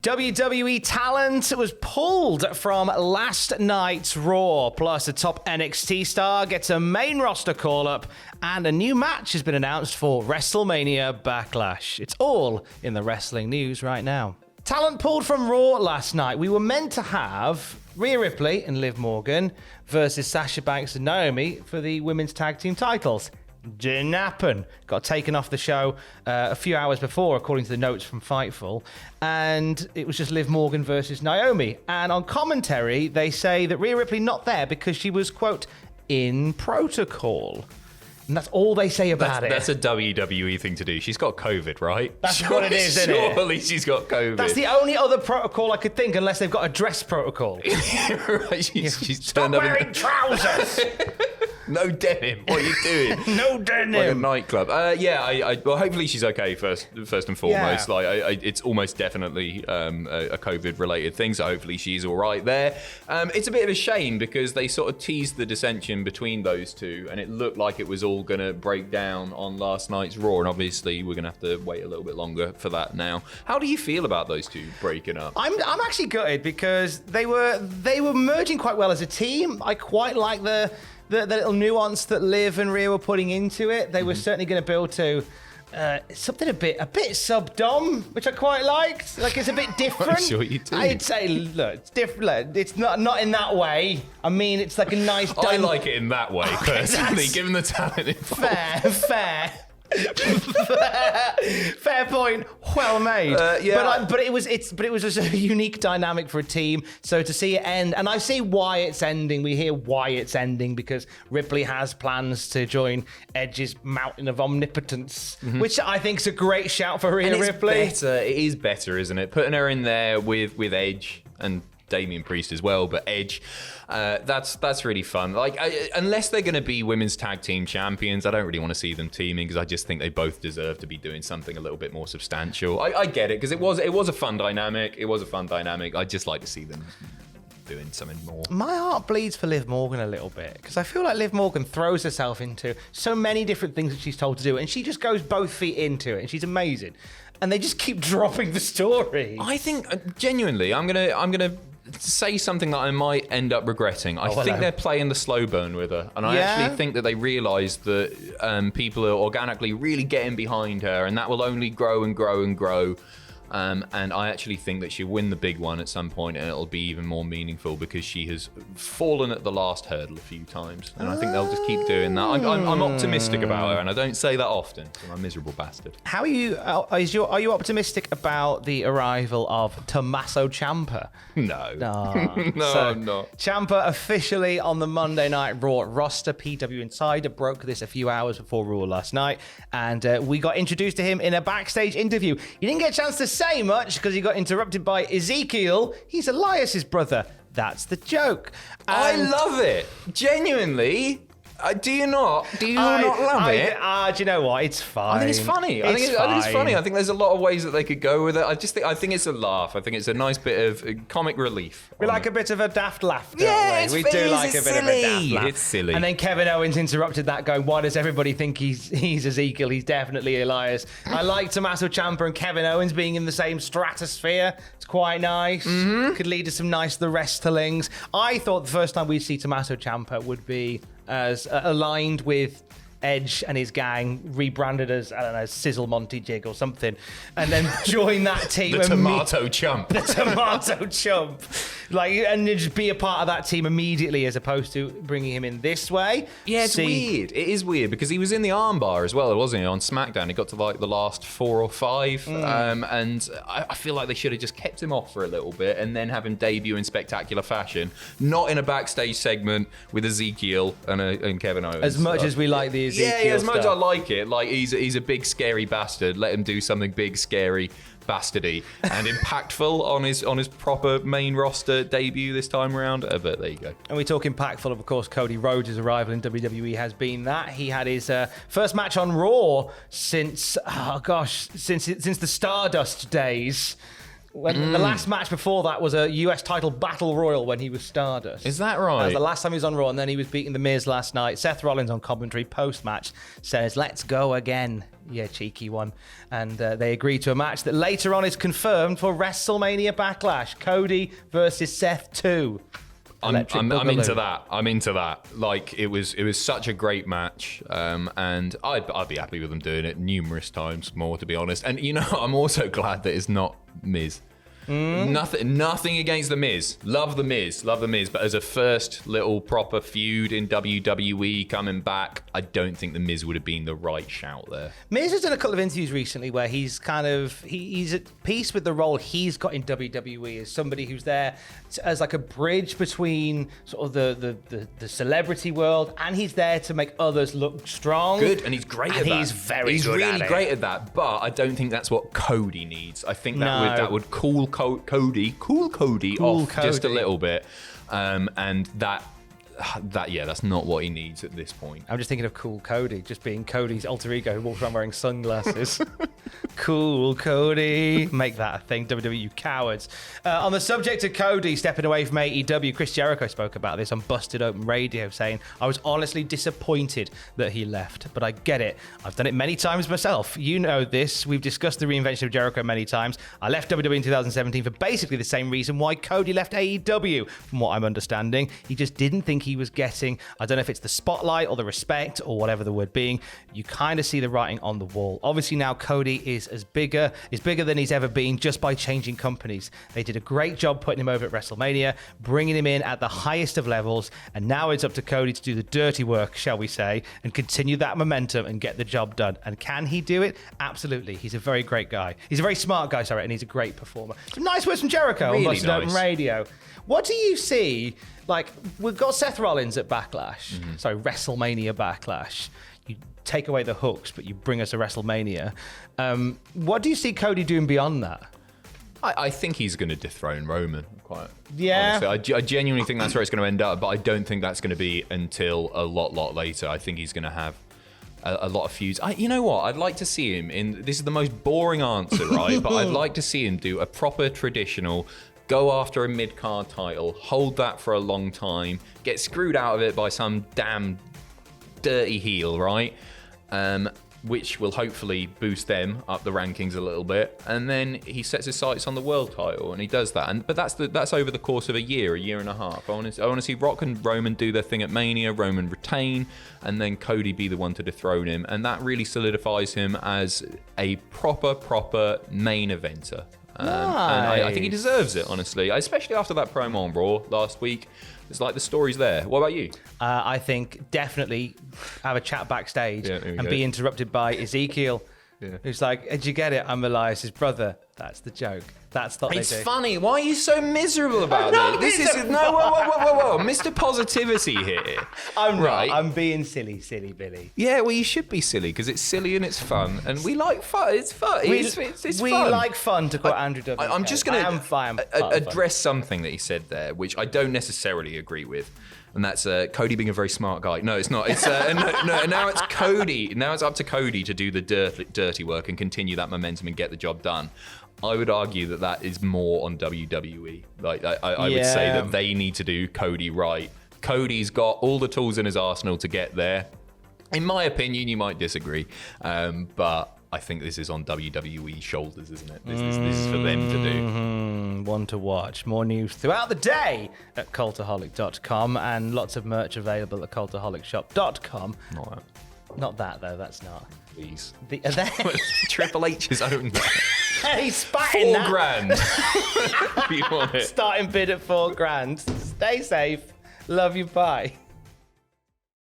WWE talent was pulled from last night's Raw, plus a top NXT star gets a main roster call-up, and a new match has been announced for WrestleMania Backlash. It's all in the wrestling news right now. Talent pulled from Raw last night. We were meant to have Rhea Ripley and Liv Morgan versus Sasha Banks and Naomi for the women's tag team titles. Didn't happen. Got taken off the show a few hours before, according to the notes from Fightful. And it was just Liv Morgan versus Naomi. And on commentary, they say that Rhea Ripley not there because she was, quote, in protocol. And that's all they say about it. That's a WWE thing to do. She's got COVID, right? That's what it is, isn't it? Surely she's got COVID. That's the only other protocol I could think, unless they've got a dress protocol. Right, she's Stop wearing trousers! No denim. What are you doing? No denim. Like a nightclub. Well, hopefully she's okay first and foremost. Yeah. It's almost definitely a COVID-related thing, so hopefully she's all right there. It's a bit of a shame because they sort of teased the dissension between those two, and it looked like it was all going to break down on last night's Raw, and obviously we're going to have to wait a little bit longer for that now. How do you feel about those two breaking up? I'm actually gutted because they were merging quite well as a team. I quite like the little nuance that Liv and Rhea were putting into it. They were certainly going to build to something a bit sub-dom, which I quite liked. Like, it's a bit different. I'm sure you do. I'd say, look, it's different. It's not in that way. I mean, it's like a nice... I like it in that way, personally, given the talent involved. Fair. Fair point. Well made. Yeah. But it was just a unique dynamic for a team. So to see it end, and I see why it's ending. We hear why it's ending because Ripley has plans to join Edge's Mountain of Omnipotence, which I think is a great shout for Rhea Ripley. It is better, isn't it? Putting her in there with Edge and Damian Priest as well, but Edge, that's really fun. Like, unless they're going to be women's tag team champions, I don't really want to see them teaming because I just think they both deserve to be doing something a little bit more substantial. I get it because it was a fun dynamic. I'd just like to see them doing something more. My heart bleeds for Liv Morgan a little bit because I feel like Liv Morgan throws herself into so many different things that she's told to do, and she just goes both feet into it, and she's amazing. And they just keep dropping the story. I think genuinely, I'm gonna say something that I might end up regretting. I think they're playing the slow burn with her, and I actually think that they realise that people are organically really getting behind her, and that will only grow and grow and grow. And I actually think that she'll win the big one at some point, and it'll be even more meaningful because she has fallen at the last hurdle a few times, and I think they'll just keep doing that. I'm optimistic about her, and I don't say that often. I'm a miserable bastard. How are you? Are you optimistic about the arrival of Tommaso Ciampa? No, No, I'm not. Ciampa officially on the Monday Night Raw roster. PW Insider broke this a few hours before Raw last night, and we got introduced to him in a backstage interview. You didn't get a chance to say much because he got interrupted by Ezekiel. He's Elias's brother. That's the joke. I love it. Genuinely. Do you not? Do you not love it? Do you know what? It's fine. I think it's funny. I think it's funny. I think there's a lot of ways that they could go with it. I think it's a laugh. I think it's a nice bit of comic relief. We like a bit of a daft laugh, don't yeah, we? We do like a bit of a daft laugh. It's silly. And then Kevin Owens interrupted that, going, "Why does everybody think he's Ezekiel? He's definitely Elias." I like Tommaso Ciampa and Kevin Owens being in the same stratosphere. It's quite nice. Could lead to some nice the wrestlings. I thought the first time we'd see Tommaso Ciampa would be as aligned with Edge and his gang, rebranded as, I don't know, Sizzle Monty Jig or something, and then join that team. The Tomato Chump. The Tomato Chump. Like, and just be a part of that team immediately as opposed to bringing him in this way. Yeah, it's weird. It is weird because he was in the armbar as well, wasn't he, on SmackDown? He got to like the last 4 or 5, and I feel like they should have just kept him off for a little bit and then have him debut in spectacular fashion, not in a backstage segment with Ezekiel and Kevin Owens. As much as we like the Ezekiel as much as I stuff. like it, like he's a big scary bastard. Let him do something big, scary, bastardy, and impactful on his proper main roster debut this time around. But there you go. And we talk impactful, of course. Cody Rhodes' arrival in WWE has been that. He had his first match on Raw since the Stardust days. When the last match before that was a US title battle royal when he was Stardust. Is that right? That was the last time he was on Raw, and then he was beating The Miz last night. Seth Rollins on commentary post-match says, "Let's go again, you cheeky one." And they agree to a match that later on is confirmed for WrestleMania Backlash. Cody versus Seth 2. I'm into that. I'm into that. Like, it was such a great match, and I'd be happy with them doing it numerous times more, to be honest. And I'm also glad that it's not Miz. Nothing against the Miz. Love the Miz. But as a first little proper feud in WWE coming back, I don't think the Miz would have been the right shout there. Miz has done a couple of interviews recently where he's kind of he's at peace with the role he's got in WWE as somebody who's there as like a bridge between sort of the celebrity world, and he's there to make others look strong. Good, and he's great at that. He's He's really great at that. But I don't think that's what Cody needs. I think that would cool Cody off just a little bit, and that's not what he needs at this point. I'm just thinking of Cool Cody, just being Cody's alter ego who walks around wearing sunglasses. Cool Cody. Make that a thing, WWE, you cowards. On the subject of Cody stepping away from AEW, Chris Jericho spoke about this on Busted Open Radio, saying, "I was honestly disappointed that he left, but I get it. I've done it many times myself. You know this. We've discussed the reinvention of Jericho many times. I left WWE in 2017 for basically the same reason why Cody left AEW. From what I'm understanding, he just didn't think he was getting, I don't know if it's the spotlight or the respect or whatever the word being. You kind of see the writing on the wall. Obviously now Cody is bigger than he's ever been just by changing companies. They did a great job putting him over at WrestleMania, bringing him in at the highest of levels, and now it's up to Cody to do the dirty work, shall we say, and continue that momentum and get the job done. And can he do it? Absolutely. He's a very great guy. He's a very smart guy, sorry, and he's a great performer. Some nice words from Jericho on Busted Open Radio. What do you see? Like, we've got Seth Rollins at Backlash, WrestleMania Backlash. You take away the hooks, but you bring us a WrestleMania. What do you see Cody doing beyond that? I think he's going to dethrone Roman. Yeah. Honestly. I genuinely think that's where it's going to end up, but I don't think that's going to be until a lot later. I think he's going to have a lot of feuds. You know what? I'd like to see him in. This is the most boring answer, right? But I'd like to see him do a proper traditional. Go after a mid-card title, hold that for a long time, get screwed out of it by some damn dirty heel, right? Which will hopefully boost them up the rankings a little bit, and then he sets his sights on the world title, and he does that. But that's over the course of a year and a half. I want to see Rock and Roman do their thing at Mania, Roman retain, and then Cody be the one to dethrone him, and that really solidifies him as a proper main eventer. And I think he deserves it, honestly, especially after that promo on Raw last week. It's like the story's there. What about you? I think definitely have a chat backstage and be interrupted by Ezekiel, who's like, "Did you get it? I'm Elias's brother." That's the joke. That's what it's they do. Funny. Why are you so miserable about it? This is whoa, Mr. Positivity here. I'm right. I'm being silly, Billy. Yeah, well, you should be silly because it's silly and it's fun, and we like fun. It's fun. It's we fun. like fun. To quote Andrew W. I'm just going to address something that he said there, which I don't necessarily agree with. And that's Cody being a very smart guy. No, it's not. It's no. Now it's Cody. Now it's up to Cody to do the dirty work and continue that momentum and get the job done. I would argue that is more on WWE. Like I would say that they need to do Cody right. Cody's got all the tools in his arsenal to get there. In my opinion, you might disagree, but I think this is on WWE's shoulders, isn't it? This is for them to do. One to watch. More news throughout the day at Cultaholic.com, and lots of merch available at Cultaholicshop.com. Not that, though. That's not. Please. Triple H's own that. Hey, spatting $4,000. You want it. Starting bid at $4,000. Stay safe. Love you. Bye.